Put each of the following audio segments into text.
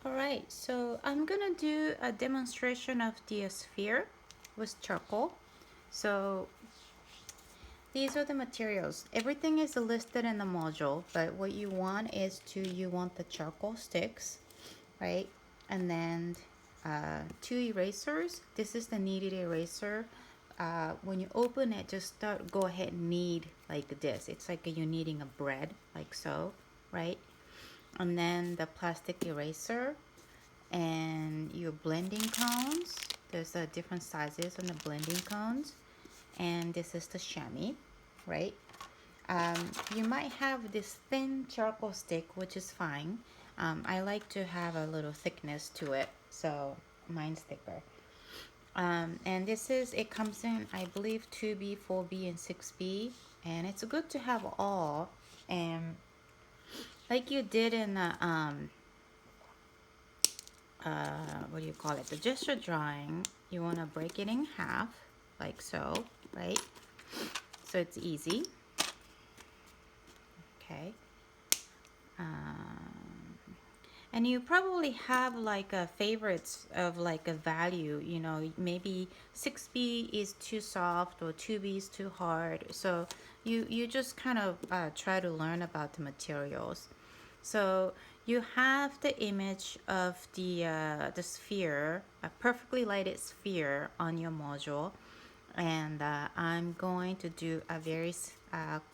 Alright, so I'm gonna do a demonstration of the sphere with charcoal. So these are the materials. Everything is listed in the module, but what you want is you want the charcoal sticks, right? And then two erasers. This is the kneaded eraser. When you open it, just go ahead and knead like this. It's like you're kneading a bread, like so, right? And then the plastic eraser and your blending cones. There's different sizes on the blending cones. And this is the chamois, right? You might have this thin charcoal stick, which is fine. I like to have a little thickness to it, so mine's thicker. And it comes in, I believe, 2B, 4B, and 6B. And it's good to have all. And like you did in the, what do you call it? The gesture drawing, you want to break it in half, like so, right? So it's easy. Okay. And you probably have like a favorites of like a value, maybe 6B is too soft or 2B is too hard. So you just kind of try to learn about the materials. So you have the image of the sphere, a perfectly lighted sphere on your module. And I'm going to do a very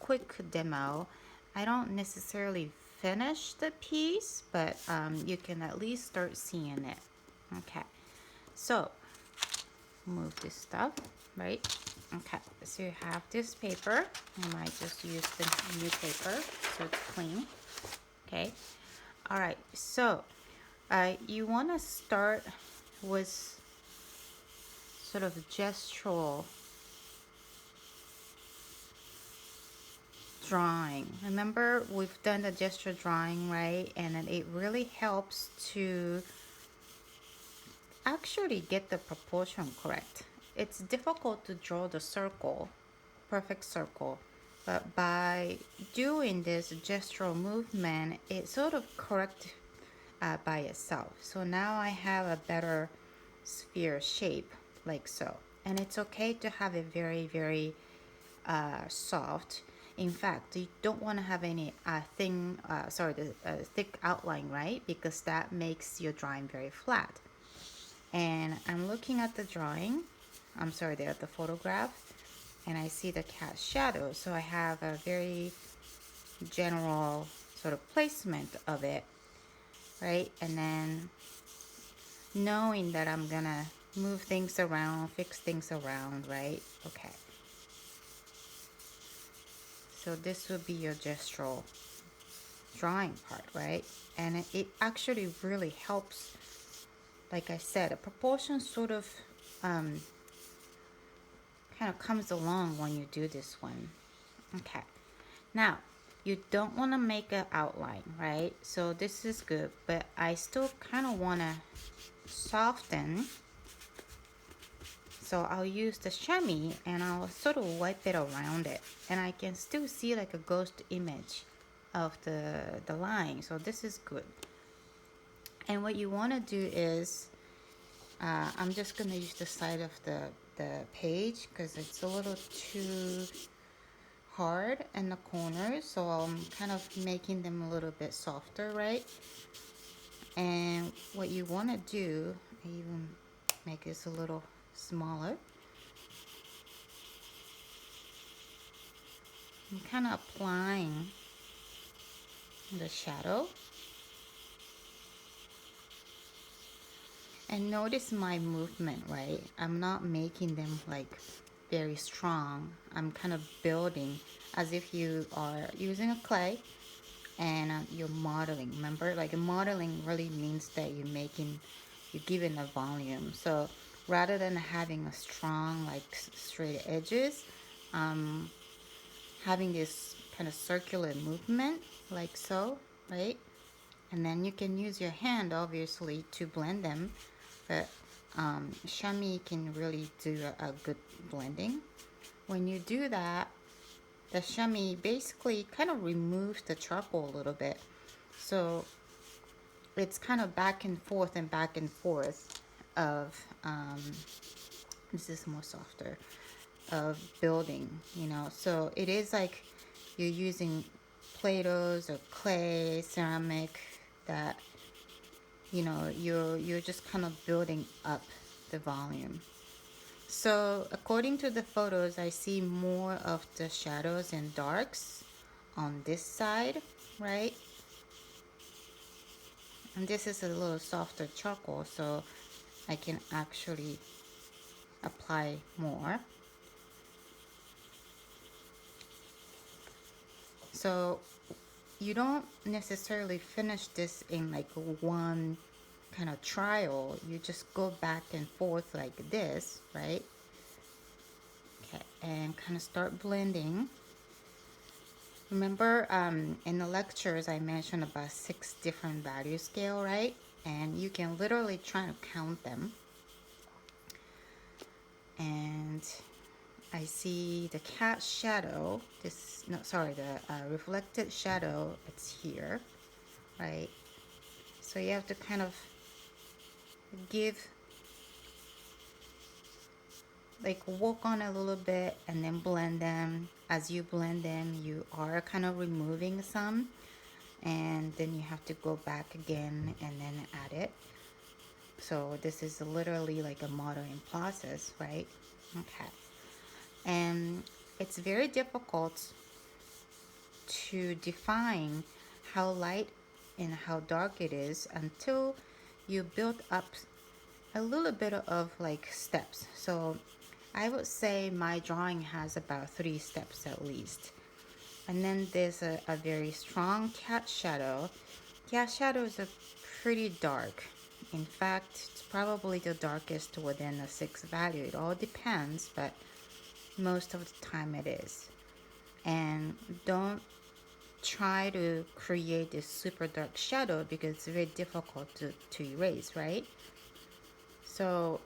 quick demo. I don't necessarily finish the piece, but you can at least start seeing it. Okay, so move this stuff, right? Okay, so you have this paper. I might just use the new paper so it's clean. Okay, all right, so you want to start with sort of gestural drawing. Remember, we've done the gesture drawing, right? And it really helps to actually get the proportion correct. It's difficult to draw the circle, perfect circle, but by doing this gestural movement, it sort of corrects by itself. So now I have a better sphere shape, like so. And it's okay to have it very, very soft. In fact, you don't want to have any thick outline, right? Because that makes your drawing very flat. And I'm looking at the drawing. I'm sorry, at the photograph, and I see the cat's shadow. So I have a very general sort of placement of it, right? And then knowing that I'm gonna move things around, fix things around, right? Okay. So this would be your gestural drawing part, right? And it actually really helps. Like I said, a proportion sort of kind of comes along when you do this one. Okay. Now, you don't want to make an outline, right? So this is good, but I still kind of want to soften. So I'll use the chamois and I'll sort of wipe it around it. And I can still see like a ghost image of the line. So this is good. And what you want to do is, I'm just going to use the side of the page because it's a little too hard in the corners. So I'm kind of making them a little bit softer, right? And what you want to do, even make this a little smaller. I'm kind of applying the shadow. And notice my movement, right? I'm not making them like very strong. I'm kind of building as if you are using a clay and you're modeling. Remember, like modeling really means that you're giving a volume. So rather than having a strong like straight edges, having this kind of circular movement like so, right? And then you can use your hand obviously to blend them, but chamois can really do a good blending. When you do that, the chamois basically kind of removes the charcoal a little bit. So it's kind of back and forth and back and forth of this is more softer, of building, you know. So it is like you're using Play-Dohs or clay, ceramic, that, you know, you're just kind of building up the volume. So according to the photos, I see more of the shadows and darks on this side, right? And this is a little softer charcoal, so I can actually apply more. So you don't necessarily finish this in like one kind of trial. You just go back and forth like this, right? Okay, and kind of start blending. Remember, in the lectures I mentioned about 6 different value scale, right? And you can literally try to count them. And I see the cat shadow, this, no, sorry, the reflected shadow, it's here, right? So you have to kind of give, like, work on a little bit and then blend them. As you blend them, you are kind of removing some, and then you have to go back again and then add it. So this is literally like a modeling process, right? Okay. And it's very difficult to define how light and how dark it is until you build up a little bit of like steps. So I would say my drawing has about 3 steps at least. And then there's a very strong cat shadow. Cat shadows are pretty dark. In fact, it's probably the darkest within the 6 value. It all depends, but most of the time it is. And don't try to create this super dark shadow because it's very difficult to erase, right? So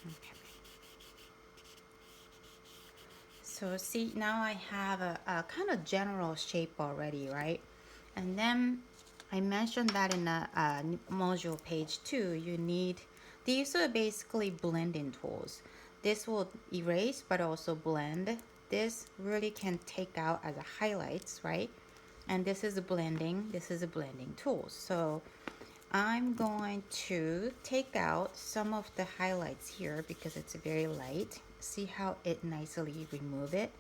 okay. So see, now I have a kind of general shape already, right? And then I mentioned that in the module page 2, you need, these are basically blending tools. This will erase but also blend. This really can take out as a highlights, right? And this is a blending tool. So I'm going to take out some of the highlights here because it's very light. See how it nicely remove it,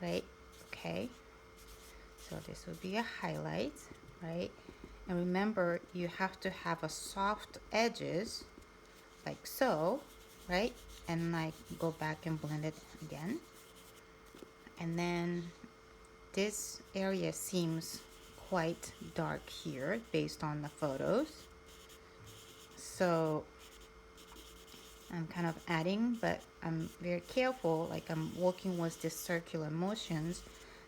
right? Okay. So this will be a highlight, right? And remember, you have to have a soft edges like so, right? And like go back and blend it again. And then this area seems quite dark here based on the photos. So I'm kind of adding, but I'm very careful, like I'm working with the circular motions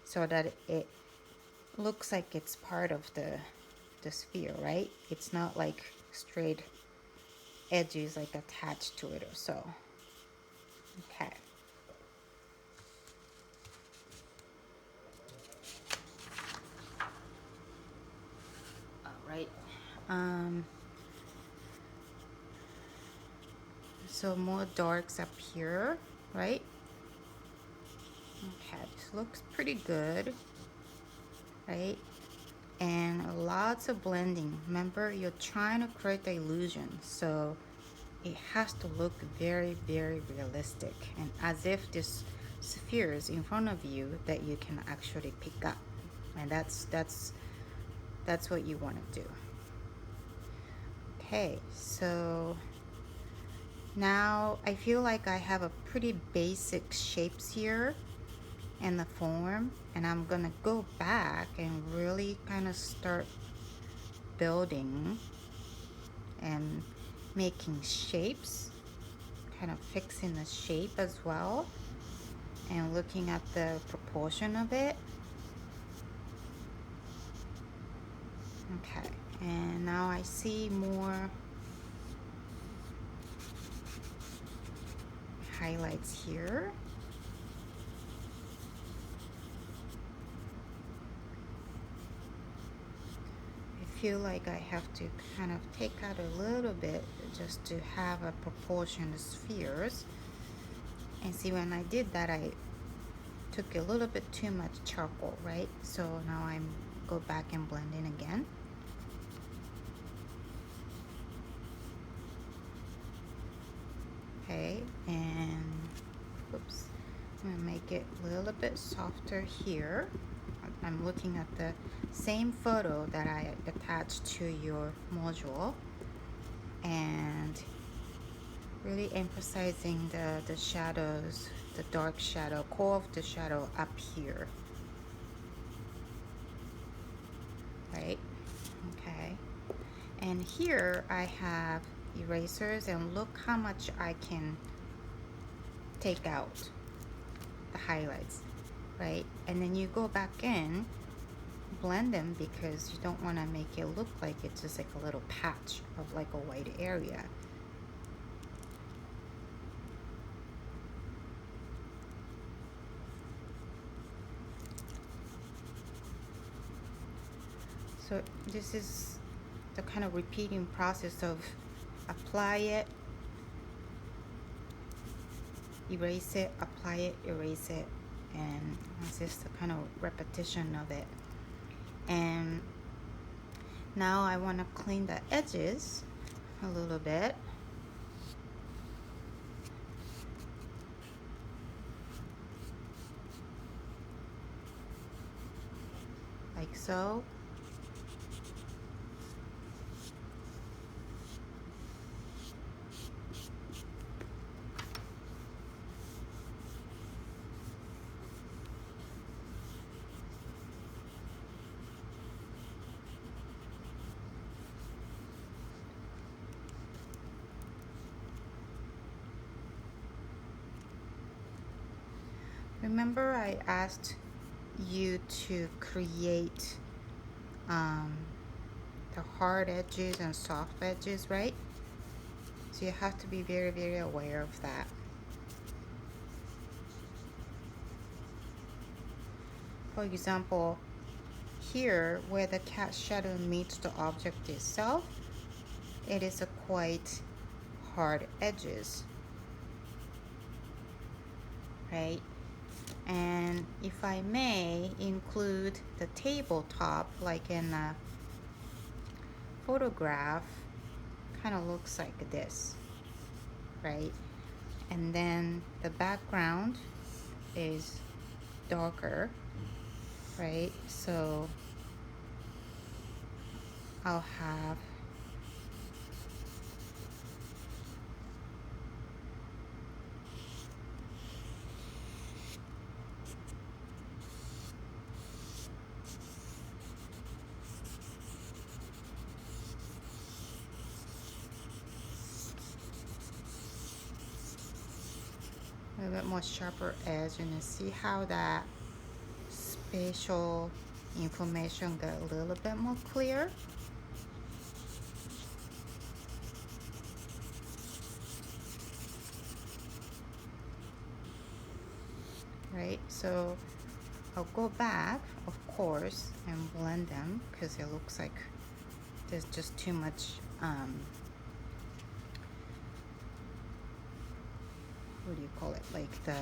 so that it looks like it's part of the sphere, right? It's not like straight edges like attached to it or so. Okay. All right. So more darks up here, right? Okay, this looks pretty good, right? And lots of blending. Remember, you're trying to create the illusion, so it has to look very, very realistic and as if this sphere is in front of you that you can actually pick up. And that's what you want to do. Okay, so now I feel like I have a pretty basic shapes here and the form, and I'm gonna go back and really kind of start building and making shapes, kind of fixing the shape as well and looking at the proportion of it. Okay, and now I see more highlights here. feel like I have to kind of take out a little bit just to have a proportion of spheres. And see, when I did that, I took a little bit too much charcoal, right? So now I'm go back and blend in again. Okay, and oops, I'm gonna make it a little bit softer here. I'm looking at the same photo that I attached to your module and really emphasizing the shadows, the dark shadow, core of the shadow up here, right? Okay, and here I have erasers, and look how much I can take out the highlights, right? And then you go back in, blend them, because you don't want to make it look like it's just like a little patch of like a white area. So this is the kind of repeating process of apply it, erase it, apply it, erase it, and it's just a kind of repetition of it. And now I want to clean the edges a little bit. Like so. Remember I asked you to create the hard edges and soft edges, right? So you have to be very, very aware of that. For example, here where the cat shadow meets the object itself, it is a quite hard edges, right? And if I may include the tabletop, like in a photograph, kind of looks like this, right? And then the background is darker, right? So I'll have a little bit more sharper edge, and you see how that spatial information got a little bit more clear. Right, so I'll go back, of course, and blend them because it looks like there's just too much what do you call it, like the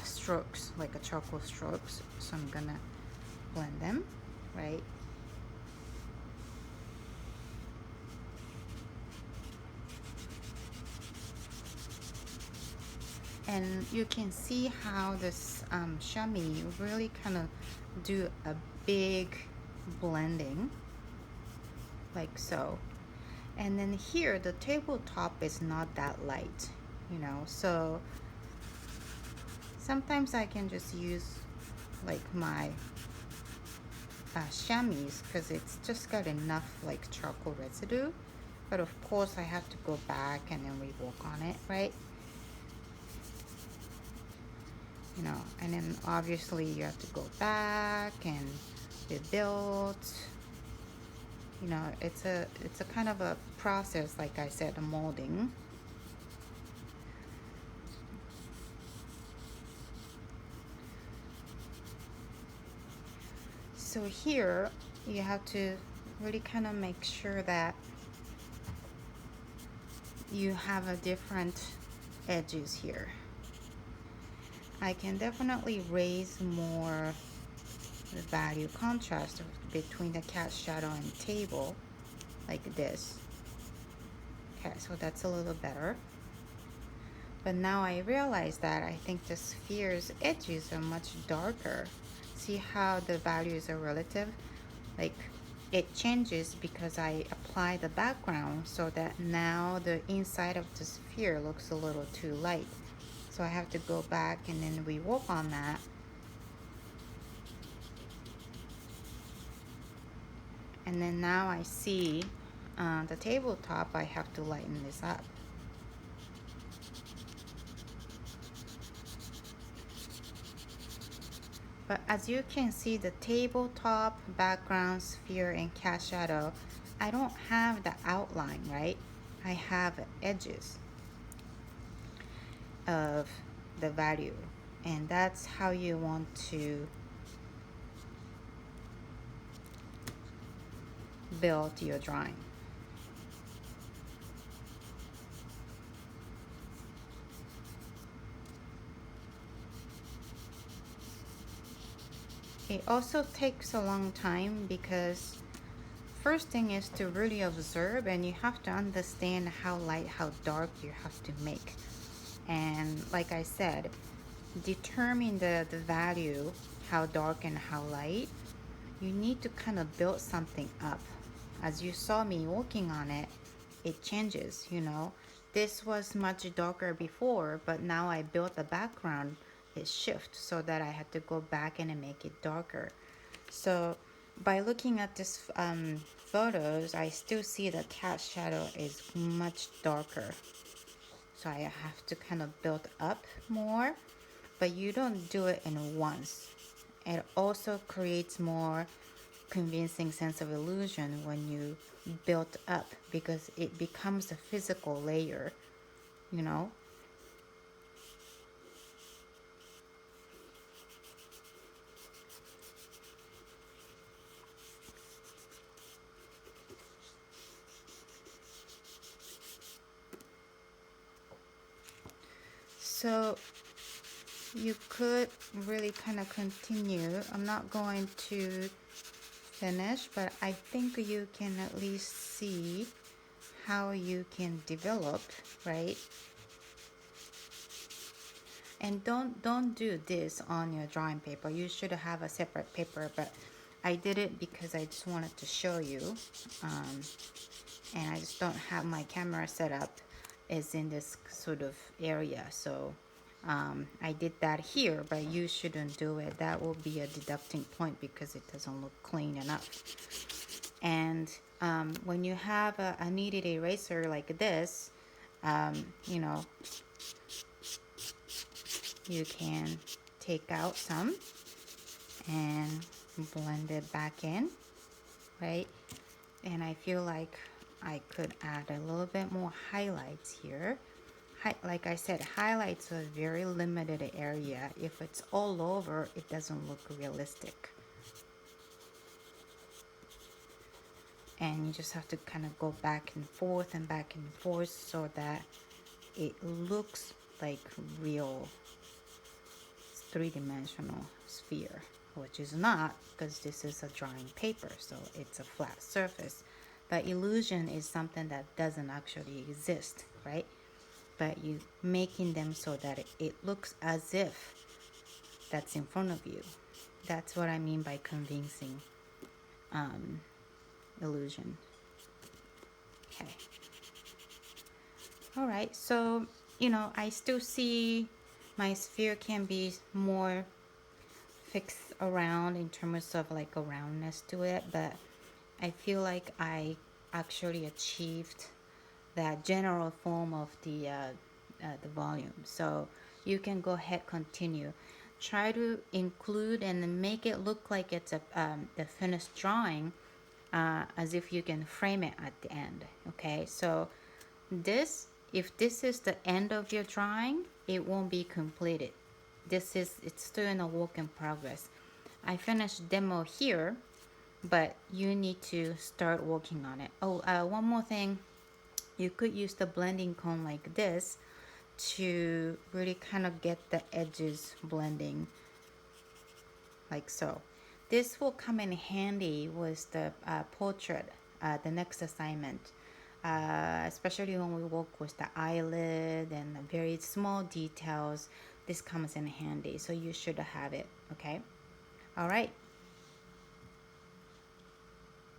strokes, like a charcoal strokes. So I'm gonna blend them, right? And you can see how this chamois really kind of do a big blending, like so. And then here the tabletop is not that light, you know, so sometimes I can just use like my chamois because it's just got enough like charcoal residue. But of course I have to go back and then rework on it, right? You know, and then obviously you have to go back and rebuild. You know, it's a kind of a process, like I said, the molding. So here you have to really kind of make sure that you have a different edges here. I can definitely raise more the value contrast between the cat shadow and table like this. Okay, so that's a little better. But now I realize that I think the sphere's edges are much darker. See how the values are relative? Like it changes because I apply the background so that now the inside of the sphere looks a little too light. So I have to go back and then we work on that. And then now I see the tabletop, I have to lighten this up. But as you can see, the tabletop, background, sphere, and cat shadow, I don't have the outline, right? I have edges of the value. And that's how you want to build your drawing. It also takes a long time because first thing is to really observe, and you have to understand how light, how dark you have to make. And like I said, determine the value, how dark and how light. You need to kind of build something up. As you saw me working on it, it changes, you know. This was much darker before, but now I built the background, it shifts so that I had to go back and make it darker. So by looking at this photos, I still see the cat shadow is much darker. So I have to kind of build up more, but you don't do it in once. It also creates more convincing sense of illusion when you build up because it becomes a physical layer, you know. So you could really kind of continue. I'm not going to finish, but I think you can at least see how you can develop, right? And don't do this on your drawing paper. You should have a separate paper, but I did it because I just wanted to show you, and I just don't have my camera set up is in this sort of area, so I did that here, but you shouldn't do it. That will be a deducting point because it doesn't look clean enough. And when you have a kneaded eraser like this, you know, you can take out some and blend it back in, right? And I feel like I could add a little bit more highlights here. Like I said, highlights are a very limited area. If it's all over, it doesn't look realistic. And you just have to kind of go back and forth so that it looks like real three-dimensional sphere, which is not, because this is a drawing paper, so it's a flat surface. But illusion is something that doesn't actually exist, right? But you making them so that it looks as if that's in front of you. That's what I mean by convincing illusion. Okay. All right, so you know, I still see my sphere can be more fixed around in terms of like a roundness to it, but I feel like I actually achieved that general form of the volume. So you can go ahead, continue. Try to include and make it look like it's a finished drawing, as if you can frame it at the end. Okay, so this, if this is the end of your drawing, it won't be completed. It's still in a work in progress. I finished demo here, but you need to start working on it. Oh, one more thing. You could use the blending cone like this to really kind of get the edges blending like so. This will come in handy with the portrait, the next assignment, especially when we work with the eyelid and the very small details. This comes in handy, so you should have it, okay? All right,